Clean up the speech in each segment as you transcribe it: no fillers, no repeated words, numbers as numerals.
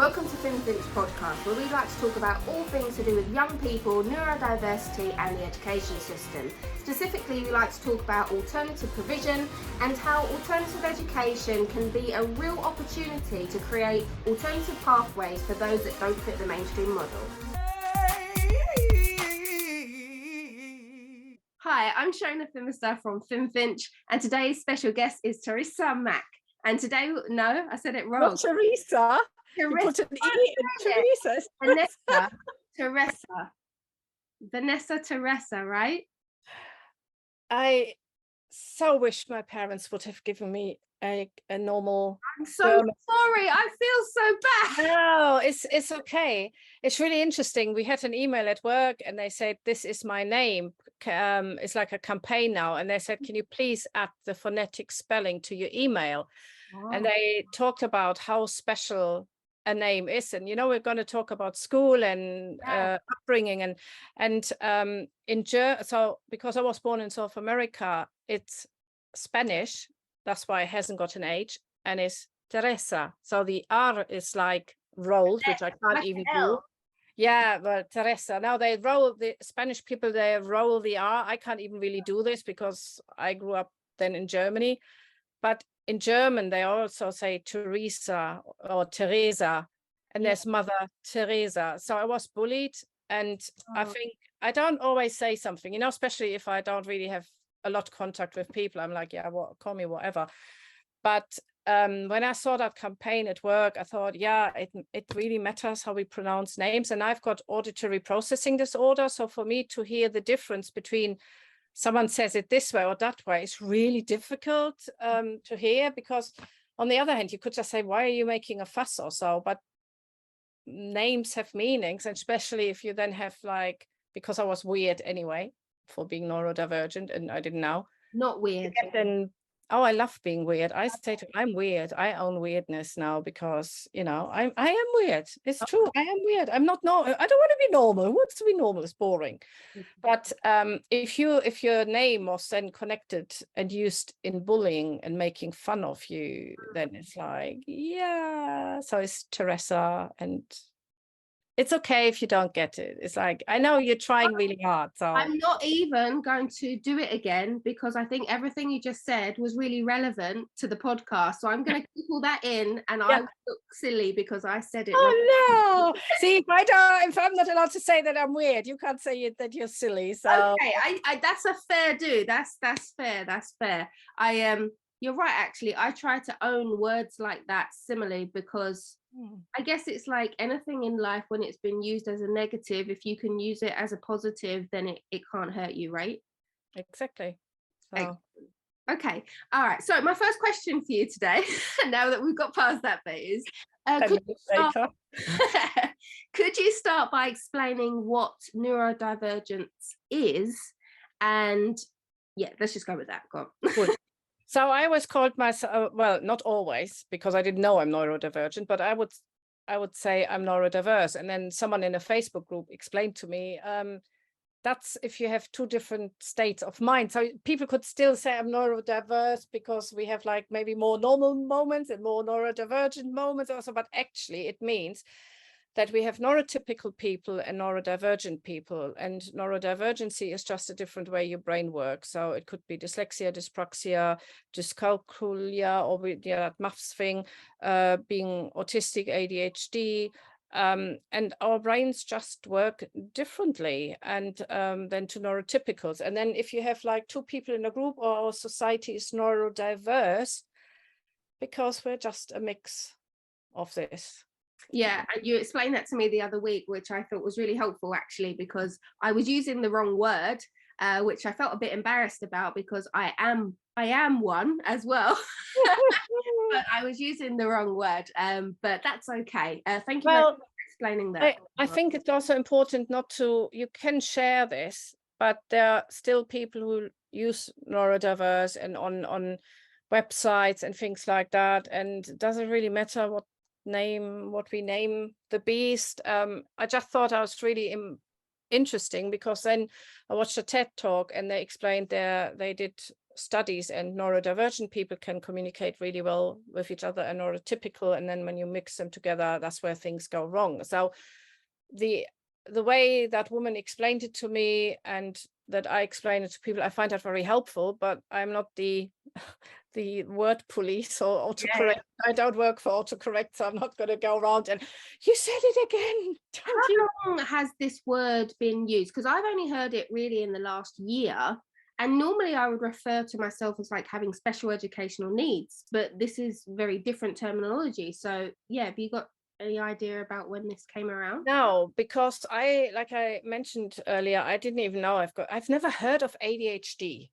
Welcome to FinFinch podcast, where we like to talk about all things to do with young people, neurodiversity and the education system. Specifically, we like to talk about alternative provision and how alternative education can be a real opportunity to create alternative pathways for those that don't fit the mainstream model. Hi, I'm Shona Fimister from FinFinch, and today's special guest is Teresa Mack. And today, no, I said it wrong. Not Teresa. You put an E in Teresa. Vanessa Teresa, right? I so wish my parents would have given me a normal. I'm so sorry. I feel so bad. No, it's okay. It's really interesting. We had an email at work and they said, this is my name. It's like a campaign now. And they said, can you please add the phonetic spelling to your email? Oh. And they talked about how special a name is. And, you know, we're going to talk about school and upbringing and in German. So because I was born in South America, it's Spanish. That's why it hasn't got an H, and it's Teresa. So the R is like rolled, which I can't even do. Yeah, but Teresa. Now they roll, the Spanish people, they roll the R. I can't even really do this because I grew up then in Germany. But in German, they also say Teresa or Teresa, and there's Mother Teresa. So I was bullied, and I think I don't always say something, you know, especially if I don't really have a lot of contact with people. I'm like, yeah, well, call me whatever. But when I saw that campaign at work, I thought, yeah, it really matters how we pronounce names. And I've got auditory processing disorder. So for me to hear the difference between someone says it this way or that way, it's really difficult to hear, because on the other hand, you could just say, why are you making a fuss or so? But names have meanings, and especially if you then have like, because I was weird anyway, for being neurodivergent, and I didn't know. Not weird. Then, oh, I love being weird. I say to I'm weird. I own weirdness now because, you know, I am weird. It's true. I am weird. I'm not normal. I don't want to be normal. Who wants to be normal? It's boring. But if your name was then connected and used in bullying and making fun of you, then it's like, yeah. So it's Teresa, and it's okay if you don't get it. It's like, I know you're trying really hard. So I'm not even going to do it again, because I think everything you just said was really relevant to the podcast. So I'm going to keep all that in, and I look silly because I said it. Oh no! See, if I'm not allowed to say that I'm weird, you can't say that you're silly. So okay, I that's a fair do. That's fair. That's fair. You're right. Actually, I try to own words like that similarly, because I guess it's like anything in life, when it's been used as a negative, if you can use it as a positive, then it can't hurt you, right? Exactly. So. Okay. All right. So my first question for you today, now that we've got past that bit, is could you start by explaining what neurodivergence is? And yeah, let's just go with that. Go on. Good. So I always called myself, well, not always, because I didn't know I'm neurodivergent, but I would say I'm neurodiverse. And then someone in a Facebook group explained to me, that's if you have two different states of mind. So people could still say I'm neurodiverse because we have like maybe more normal moments and more neurodivergent moments also, but actually it means that we have neurotypical people and neurodivergent people, and neurodivergency is just a different way your brain works. So it could be dyslexia, dyspraxia, dyscalculia, or that MAFS thing, being autistic, ADHD, and our brains just work differently, and then to neurotypicals. And then if you have like two people in a group, or our society is neurodiverse because we're just a mix of this. Yeah, and you explained that to me the other week, which I thought was really helpful, actually, because I was using the wrong word, which I felt a bit embarrassed about, because I am one as well. But I was using the wrong word, but that's okay. Thank you for explaining that. I think it's also important not to, you can share this, but there are still people who use neurodiverse and on websites and things like that, and it doesn't really matter what we name the beast. I just thought I was really interesting, because then I watched a TED talk and they explained they did studies, and neurodivergent people can communicate really well with each other, and neurotypical, and then when you mix them together, that's where things go wrong. So the way that woman explained it to me and that I explain it to people, I find that very helpful, but I'm not the the word police or autocorrect. I don't work for autocorrect, so I'm not going to go around and you said it again. How long has this word been used? Because I've only heard it really in the last year, and normally I would refer to myself as like having special educational needs, but this is very different terminology. So yeah, have you got any idea about when this came around? No, because like I mentioned earlier, I didn't even know I've never heard of ADHD.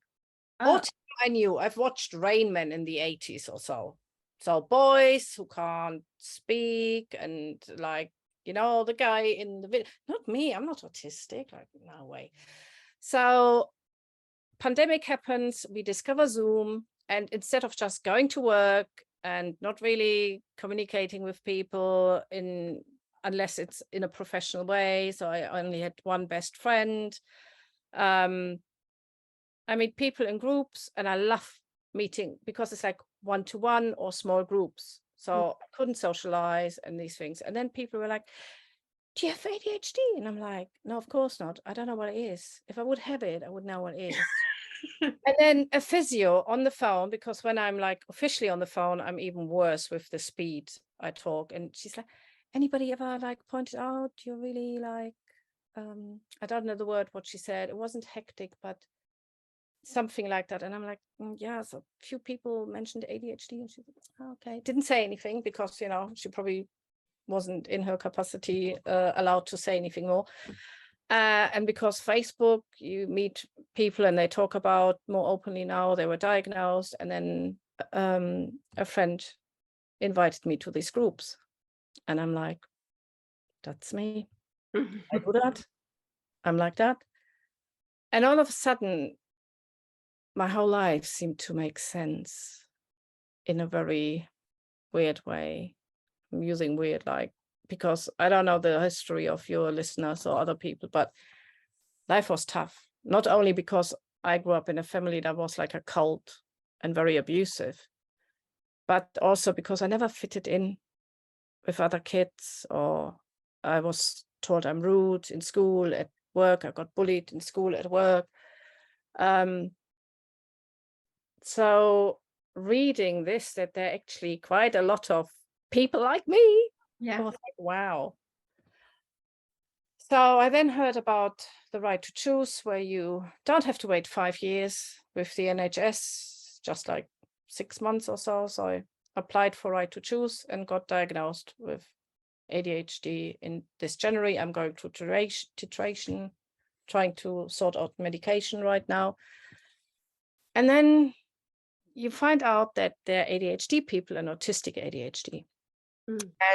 Oh. Autism I knew. I've watched Rain Man in the 80s or so. So boys who can't speak, and like, you know, the guy in the video, not me, I'm not autistic, like, no way. So pandemic happens, we discover Zoom, and instead of just going to work and not really communicating with people unless it's in a professional way, so I only had one best friend. I meet people in groups, and I love meeting because it's like one-to-one or small groups. So I couldn't socialize and these things. And then people were like, do you have ADHD? And I'm like, no, of course not. I don't know what it is. If I would have it, I would know what it is. And then a physio on the phone, because when I'm like officially on the phone, I'm even worse with the speed I talk. And she's like, anybody ever like pointed out you're really like, I don't know the word, what she said. It wasn't hectic, but something like that. And I'm like, yeah, so a few people mentioned ADHD, and she said, oh, okay, didn't say anything because, you know, she probably wasn't in her capacity allowed to say anything more. And because Facebook, you meet people and they talk about more openly now, they were diagnosed. And then a friend invited me to these groups, and I'm like, that's me. I do that. I'm like that. And all of a sudden, my whole life seemed to make sense in a very weird way. I'm using weird, like, because I don't know the history of your listeners or other people, but life was tough. Not only because I grew up in a family that was like a cult and very abusive, but also because I never fitted in with other kids, or I was told I'm rude in school, at work. I got bullied in school, at work. So reading this, that there are actually quite a lot of people like me, I was like, wow. So I then heard about the right to choose, where you don't have to wait 5 years with the NHS, just like 6 months or so. So I applied for right to choose and got diagnosed with ADHD in this January. I'm going through titration, trying to sort out medication right now. And then you find out that there are ADHD people and autistic ADHD.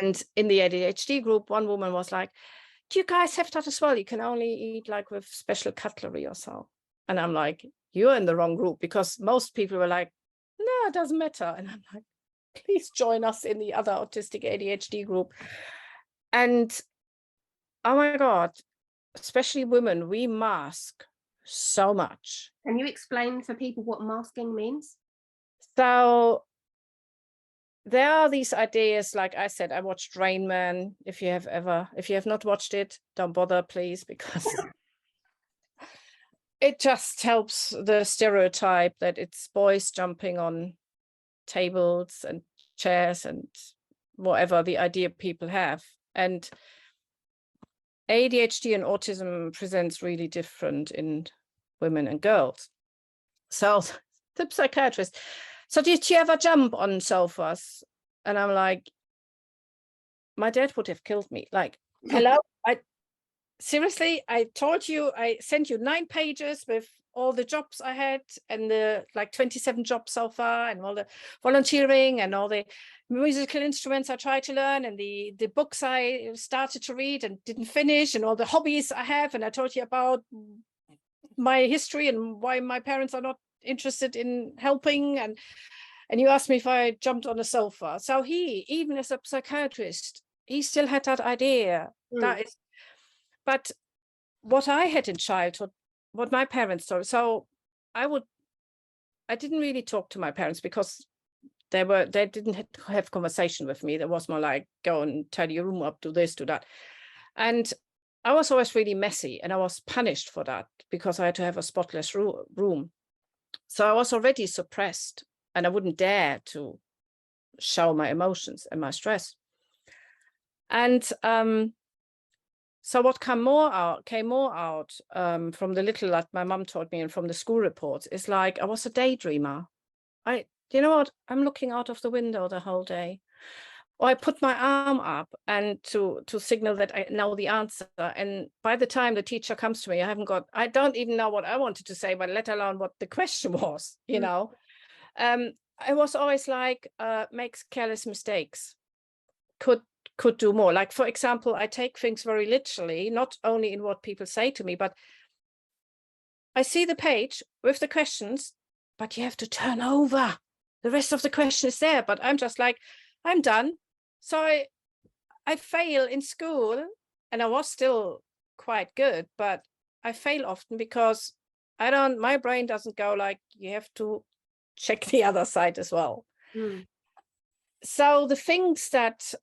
And in the ADHD group, one woman was like, do you guys have that as well? You can only eat like with special cutlery or so. And I'm like, you're in the wrong group, because most people were like, no, it doesn't matter. And I'm like, please join us in the other autistic ADHD group. And oh my God, especially women, we mask so much. Can you explain for people what masking means? So there are these ideas, like I said, I watched Rain Man. If you have not watched it, don't bother, please, because it just helps the stereotype that it's boys jumping on tables and chairs and whatever the idea people have. And ADHD and autism presents really different in women and girls. So the psychiatrist, so did you ever jump on sofas? And I'm like, my dad would have killed me. Like, hello, seriously, I told you, I sent you 9 pages with all the jobs I had, and the like 27 jobs so far, and all the volunteering and all the musical instruments I tried to learn, and the books I started to read and didn't finish, and all the hobbies I have. And I told you about my history and why my parents are not interested in helping. And you asked me if I jumped on a sofa. So he, even as a psychiatrist, he still had that idea. That is, but what I had in childhood, what my parents told, so I would I didn't really talk to my parents because they didn't have conversation with me. There was more like, go and tidy your room up, do this, do that. And I was always really messy, and I was punished for that because I had to have a spotless room. So I was already suppressed, and I wouldn't dare to show my emotions and my stress. And so what came more out from the little that my mum taught me and from the school reports is like, I was a daydreamer. You know what? I'm looking out of the window the whole day. Or I put my arm up and to signal that I know the answer. And by the time the teacher comes to me, I don't even know what I wanted to say, but let alone what the question was, you know. I was always like, makes careless mistakes, could do more. Like, for example, I take things very literally, not only in what people say to me, but I see the page with the questions, but you have to turn over. The rest of the question is there, but I'm just like, I'm done. So I fail in school, and I was still quite good, but I fail often because my brain doesn't go like, you have to check the other side as well. So the things that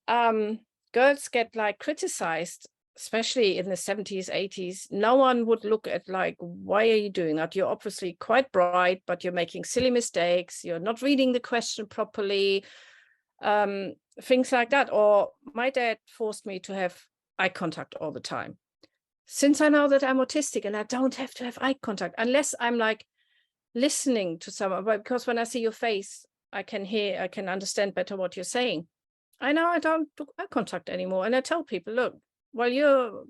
girls get like criticized, especially in the 70s, 80s, no one would look at like, why are you doing that? You're obviously quite bright, but you're making silly mistakes. You're not reading the question properly. Things like that. Or my dad forced me to have eye contact all the time. Since I know that I'm autistic and I don't have to have eye contact unless I'm like listening to someone, because when I see your face, I can understand better what you're saying. I know I don't do eye contact anymore. And I tell people, look, while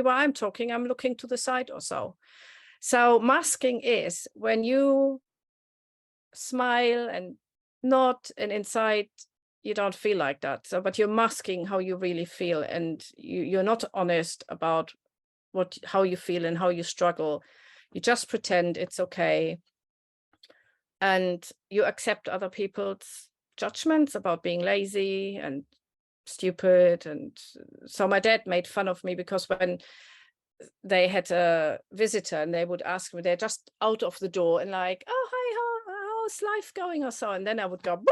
I'm talking, I'm looking to the side or so. So masking is when you smile and nod, and inside you don't feel like that. So, but you're masking how you really feel, and you're not honest about how you feel and how you struggle. You just pretend it's okay. And you accept other people's judgments about being lazy and stupid. And so my dad made fun of me because when they had a visitor and they would ask me, they're just out of the door and like, oh, hi, how's life going or so. And then I would go,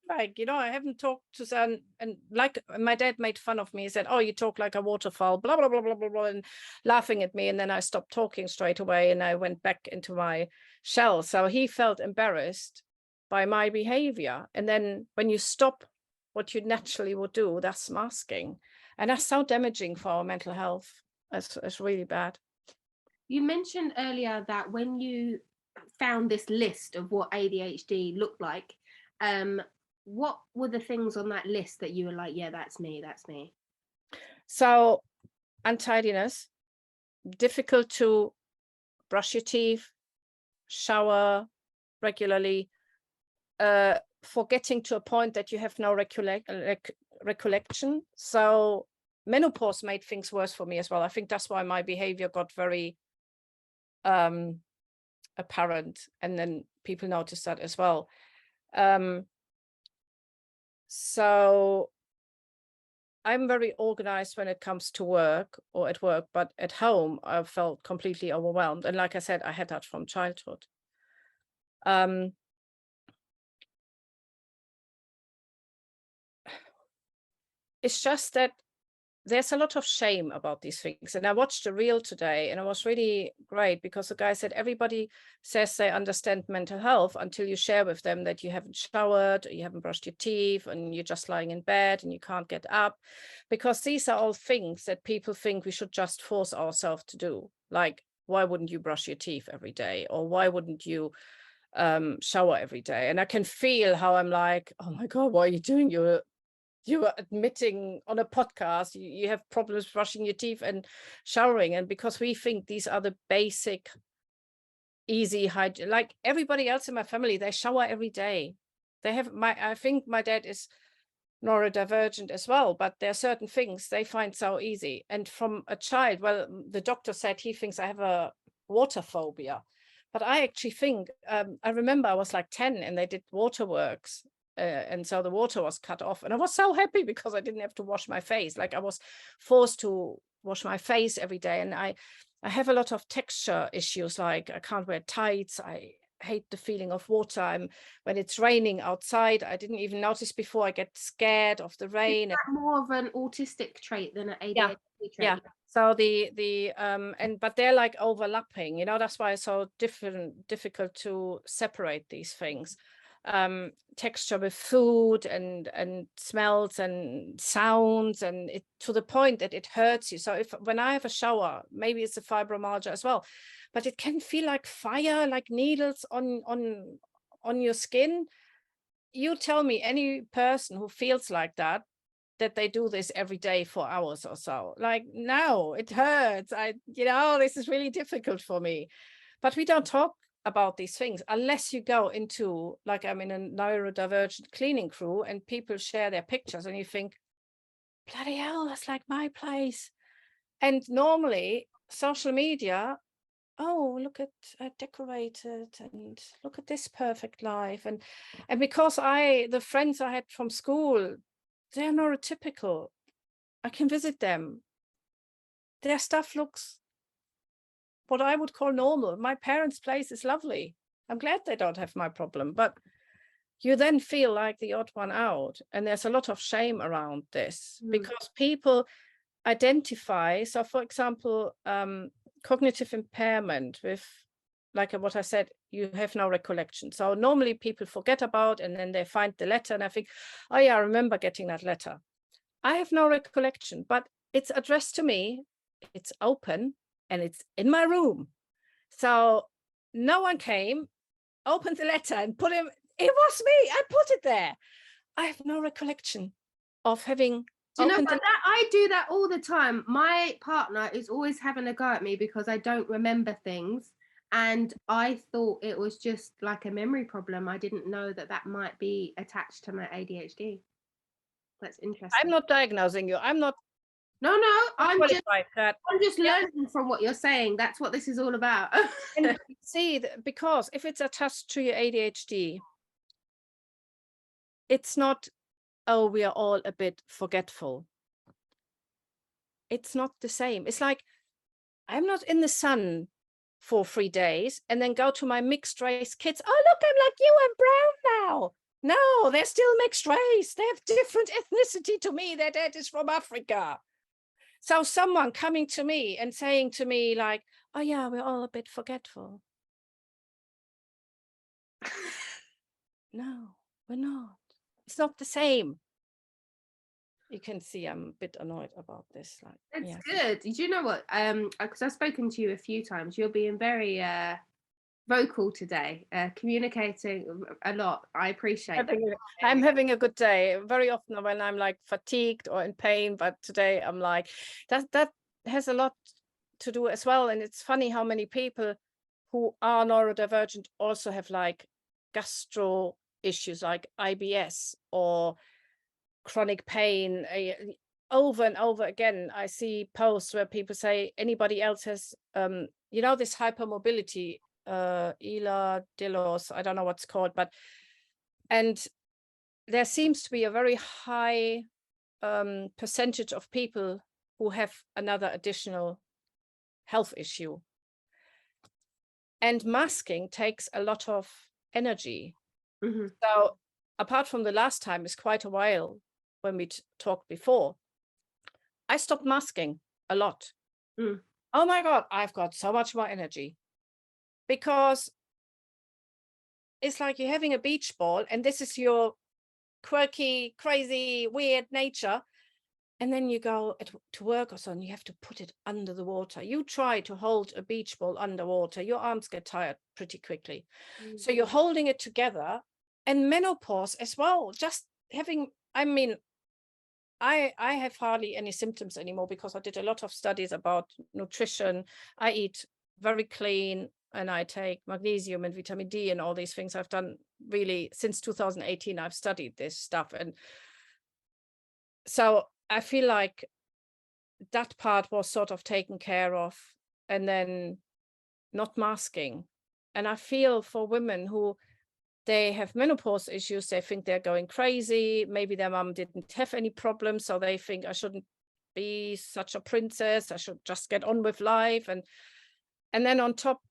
like, I haven't talked to son. And like my dad made fun of me. He said, oh, you talk like a waterfowl, blah, blah, blah, blah, blah, blah, and laughing at me. And then I stopped talking straight away and I went back into my shell. So he felt embarrassed by my behavior. And then when you stop what you naturally would do, that's masking. And that's so damaging for our mental health. It's really bad. You mentioned earlier that when you found this list of what ADHD looked like, what were the things on that list that you were like, yeah, that's me. So untidiness, difficult to brush your teeth, shower regularly, forgetting to a point that you have no recollection. So menopause made things worse for me as well. I think that's why my behavior got very apparent, and then people noticed that as well. So I'm very organized when it comes to work or at work, but at home I felt completely overwhelmed. And like I said, I had that from childhood. It's just that there's a lot of shame about these things. And I watched a reel today and it was really great because the guy said, everybody says they understand mental health until you share with them that you haven't showered, or you haven't brushed your teeth, and you're just lying in bed and you can't get up, because these are all things that people think we should just force ourselves to do. Like, why wouldn't you brush your teeth every day? Or why wouldn't you shower every day? And I can feel how I'm like, oh my God, what are you doing? You are admitting on a podcast you have problems brushing your teeth and showering. And because we think these are the basic, easy hygiene, like everybody else in my family, they shower every day. I think my dad is neurodivergent as well, but there are certain things they find so easy. And from a child, well, the doctor said he thinks I have a water phobia, but I actually think, I remember I was like 10 and they did waterworks. And so the water was cut off and I was so happy because I didn't have to wash my face. Like I was forced to wash my face every day. And I have a lot of texture issues. Like I can't wear tights. hate the feeling of water. When it's raining outside, I didn't even notice before, I get scared of the rain. Is that more of an autistic trait than an ADHD trait? Yeah. So but they're like overlapping, you know, that's why it's so difficult to separate these things. Texture with food and smells and sounds, and it to the point that it hurts you. So when I have a shower, maybe it's a fibromyalgia as well, but it can feel like fire, like needles on your skin. You tell me any person who feels like that they do this every day for hours or so. Like, no, it hurts. This is really difficult for me. But we don't talk about these things unless you go into, like, I'm in a neurodivergent cleaning crew and people share their pictures and you think, bloody hell, that's like my place. And normally social media, oh, look at I decorated, and look at this perfect life. And because the friends I had from school, they're neurotypical. I can visit them. Their stuff looks what I would call normal. My parents' place is lovely. I'm glad they don't have my problem, but you then feel like the odd one out. And there's a lot of shame around this because people identify. So for example, cognitive impairment with, like what I said, you have no recollection. So normally people forget about, and then they find the letter and I think, oh yeah, I remember getting that letter. I have no recollection, but it's addressed to me, it's open, and it's in my room. So no one came, opened the letter and put him, it was me, I put it there. I have no recollection of having opened it. I do that all the time. My partner is always having a go at me because I don't remember things. And I thought it was just like a memory problem. I didn't know that might be attached to my ADHD. That's interesting. I'm not diagnosing you. I'm not. No, I'm just learning from what you're saying. That's what this is all about. And see, because if it's attached to your ADHD, it's not, oh, we are all a bit forgetful. It's not the same. It's like, I'm not in the sun for 3 days and then go to my mixed race kids. Oh, look, I'm like you, I'm brown now. No, they're still mixed race. They have different ethnicity to me. Their dad is from Africa. So someone coming to me and saying to me like, oh yeah, we're all a bit forgetful. No, we're not. It's not the same. You can see I'm a bit annoyed about this. Like, it's good. Do you know what? Because I've spoken to you a few times. You're being very vocal today, communicating a lot. I appreciate it. I'm having a good day. Very often when I'm like fatigued or in pain, but today I'm like, that has a lot to do as well. And it's funny how many people who are neurodivergent also have like gastro issues like IBS or chronic pain. Over and over again, I see posts where people say anybody else has, this hypermobility, Delos, I don't know what's called, and there seems to be a very high percentage of people who have another additional health issue. And masking takes a lot of energy. So apart from the last time, it's quite a while when we talked before, I stopped masking a lot. Oh my God, I've got so much more energy. Because it's like you're having a beach ball and this is your quirky, crazy, weird nature. And then you go to work or so and you have to put it under the water. You try to hold a beach ball underwater, your arms get tired pretty quickly. So you're holding it together. And menopause as well, just having, I have hardly any symptoms anymore because I did a lot of studies about nutrition. I eat very clean and I take magnesium and vitamin D and all these things. I've done really since 2018, I've studied this stuff. And so I feel like that part was sort of taken care of, and then not masking. And I feel for women who they have menopause issues, they think they're going crazy. Maybe their mom didn't have any problems, so they think I shouldn't be such a princess. I should just get on with life. And then on top,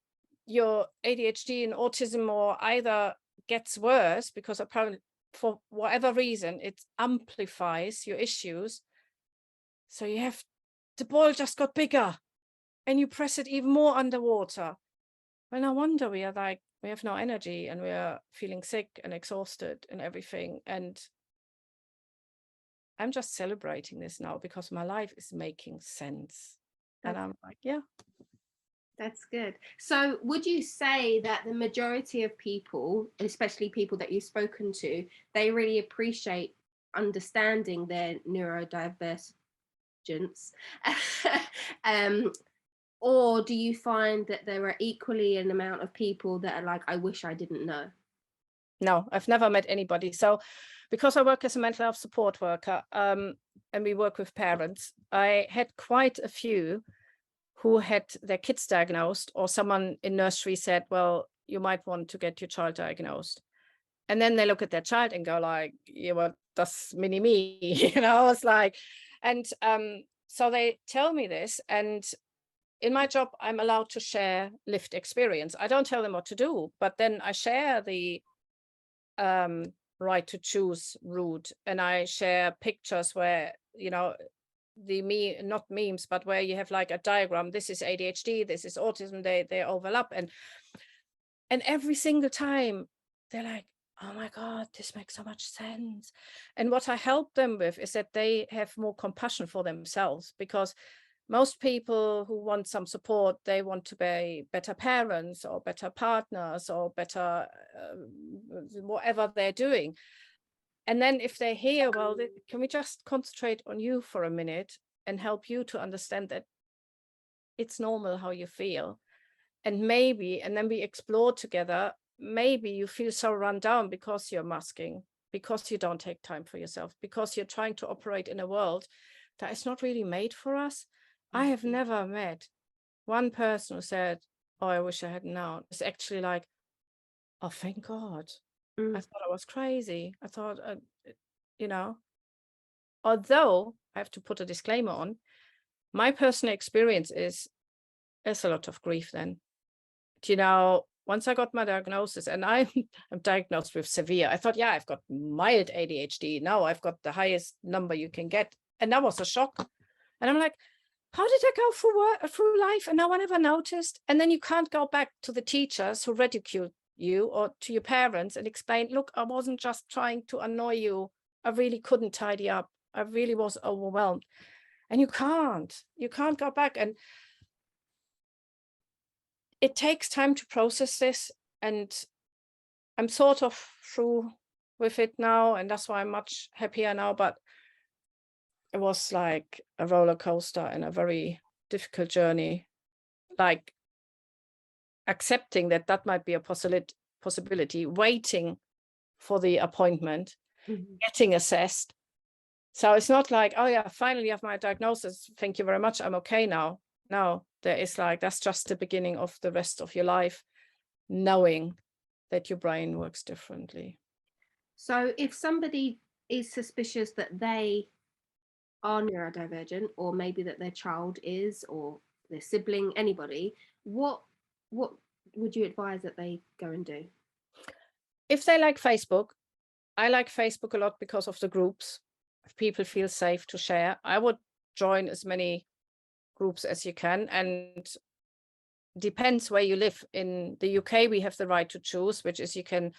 your ADHD and autism or either gets worse because apparently for whatever reason, it amplifies your issues. So you have, the ball just got bigger and you press it even more underwater. Well, no wonder we are like, we have no energy and we are feeling sick and exhausted and everything. And I'm just celebrating this now because my life is making sense. And I'm like, yeah. That's good. So would you say that the majority of people, especially people that you've spoken to, they really appreciate understanding their neurodivergence? Or do you find that there are equally an amount of people that are like, I wish I didn't know? No, I've never met anybody. So because I work as a mental health support worker, and we work with parents, I had quite a few who had their kids diagnosed, or someone in nursery said, well, you might want to get your child diagnosed. And then they look at their child and go like, yeah, well, that's mini me, it's like, and so they tell me this, and in my job, I'm allowed to share lived experience. I don't tell them what to do, but then I share the right to choose route, and I share pictures where, not memes, but where you have like a diagram. This is ADHD, this is autism, they overlap, and every single time they're like, oh my God, this makes so much sense. And what I help them with is that they have more compassion for themselves, because most people who want some support, they want to be better parents or better partners or better whatever they're doing. And then if they hear, well, can we just concentrate on you for a minute and help you to understand that it's normal how you feel. And maybe, and then we explore together, maybe you feel so run down because you're masking, because you don't take time for yourself, because you're trying to operate in a world that is not really made for us. I have never met one person who said, oh, I wish I had known. It's actually like, oh, thank God. I thought I was crazy. I thought, although I have to put a disclaimer on, my personal experience is there's a lot of grief then. Once I got my diagnosis, and I'm diagnosed with severe, I thought, yeah, I've got mild ADHD. Now I've got the highest number you can get. And that was a shock. And I'm like, how did I go through life and no one ever noticed? And then you can't go back to the teachers who ridiculed you or to your parents and explain, look, I wasn't just trying to annoy you. I really couldn't tidy up. I really was overwhelmed. And you can't go back. And it takes time to process this. And I'm sort of through with it now. And that's why I'm much happier now. But it was like a roller coaster and a very difficult journey, like accepting that might be a possibility, waiting for the appointment, getting assessed. So it's not like, oh yeah, finally I have my diagnosis, thank you very much, I'm okay now. No, there is like, that's just the beginning of the rest of your life, knowing that your brain works differently. So if somebody is suspicious that they are neurodivergent, or maybe that their child is, or their sibling, anybody, what would you advise that they go and do? If they like Facebook, I like Facebook a lot because of the groups. If people feel safe to share, I would join as many groups as you can, and depends where you live. In the UK, we have the right to choose, which is you can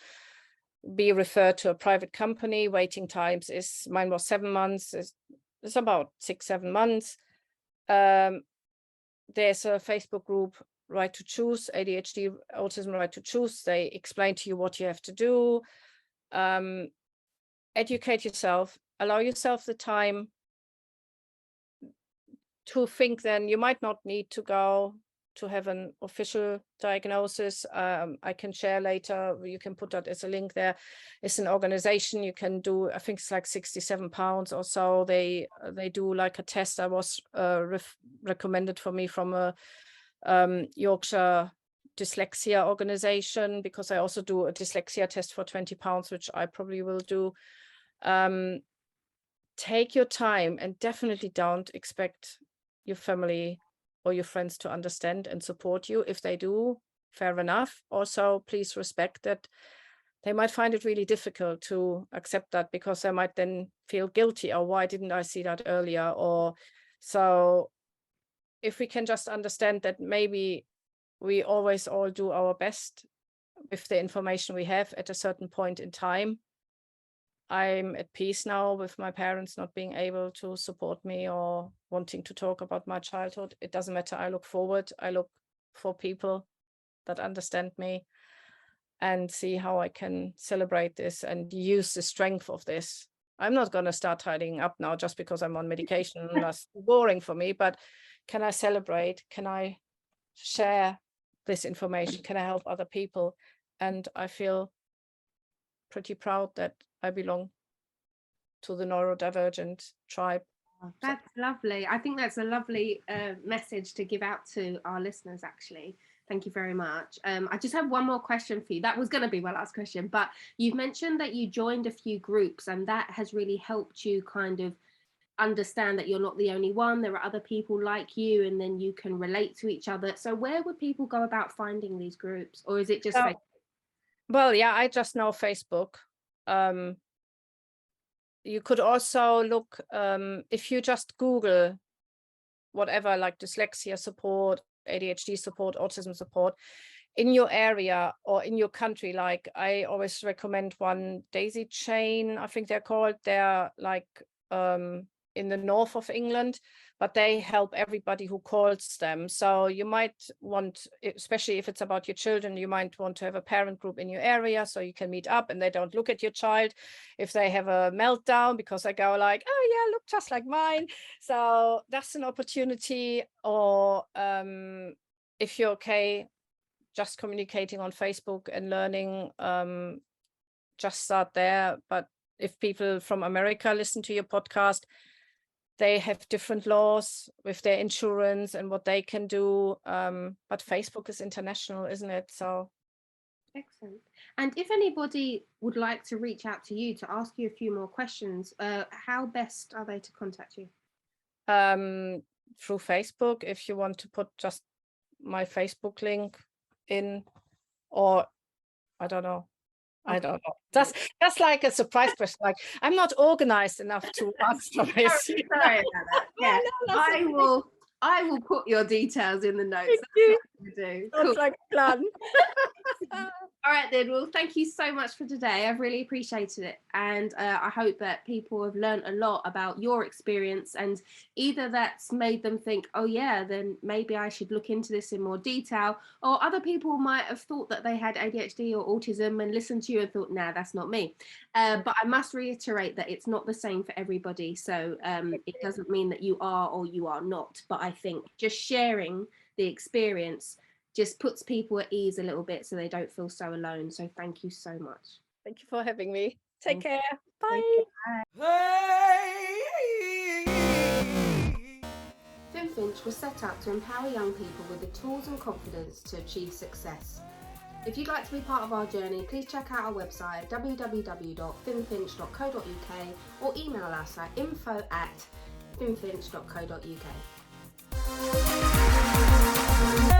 be referred to a private company. Waiting times is, mine was 7 months. It's about 6-7 months. There's a Facebook group, Right to Choose, ADHD, Autism Right to Choose. They explain to you what you have to do. Educate yourself, allow yourself the time to think. Then you might not need to go to have an official diagnosis. I can share later, you can put that as a link there. It's an organization you can do, I think it's like £67 or so. They do like a test that was recommended for me from a Yorkshire dyslexia organization, because I also do a dyslexia test for £20, which I probably will do. Take your time, and definitely don't expect your family or your friends to understand and support you. If they do, fair enough. Also, please respect that they might find it really difficult to accept that, because they might then feel guilty, or why didn't I see that earlier? Or so if we can just understand that maybe we always all do our best with the information we have at a certain point in time. I'm at peace now with my parents not being able to support me or wanting to talk about my childhood. It doesn't matter. I look forward. I look for people that understand me and see how I can celebrate this and use the strength of this. I'm not going to start tidying up now just because I'm on medication. That's boring for me. But can I celebrate? Can I share this information? Can I help other people? And I feel pretty proud that I belong to the neurodivergent tribe. That's lovely. I think that's a lovely message to give out to our listeners, actually. Thank you very much. I just have one more question for you. That was going to be my last question, but you've mentioned that you joined a few groups, and that has really helped you kind of understand that you're not the only one. There are other people like you, and then you can relate to each other. So where would people go about finding these groups, or is it just Facebook? Well, yeah, I just know Facebook. You could also look, if you just Google whatever, like dyslexia support, ADHD support, autism support in your area or in your country. Like, I always recommend one, Daisy Chain, I think they're called. They're like in the north of England, but they help everybody who calls them. So you might want, especially if it's about your children, you might want to have a parent group in your area so you can meet up and they don't look at your child if they have a meltdown, because they go like, oh yeah, look just like mine. So that's an opportunity. Or if you're okay just communicating on Facebook and learning, just start there. But if people from America listen to your podcast, they have different laws with their insurance and what they can do. But Facebook is international, isn't it? So excellent. And if anybody would like to reach out to you to ask you a few more questions, how best are they to contact you? Through Facebook, if you want to put just my Facebook link in, or I don't know. That's like a surprise question. Like, I'm not organized enough to answer this. Sorry about that. Yeah, I will put your details in the notes. Thank you. That's what I'm gonna do. Sounds like a plan. All right then, well, thank you so much for today. I've really appreciated it, and I hope that people have learned a lot about your experience, and either that's made them think, oh yeah, then maybe I should look into this in more detail, or other people might have thought that they had ADHD or autism and listened to you and thought, nah, that's not me. But I must reiterate that it's not the same for everybody, so it doesn't mean that you are or you are not, but I think just sharing the experience just puts people at ease a little bit so they don't feel so alone. So thank you so much. Thank you for having me. Take care. Bye. FinFinch was set up to empower young people with the tools and confidence to achieve success. If you'd like to be part of our journey, please check out our website www.finfinch.co.uk or email us at info@finfinch.co.uk.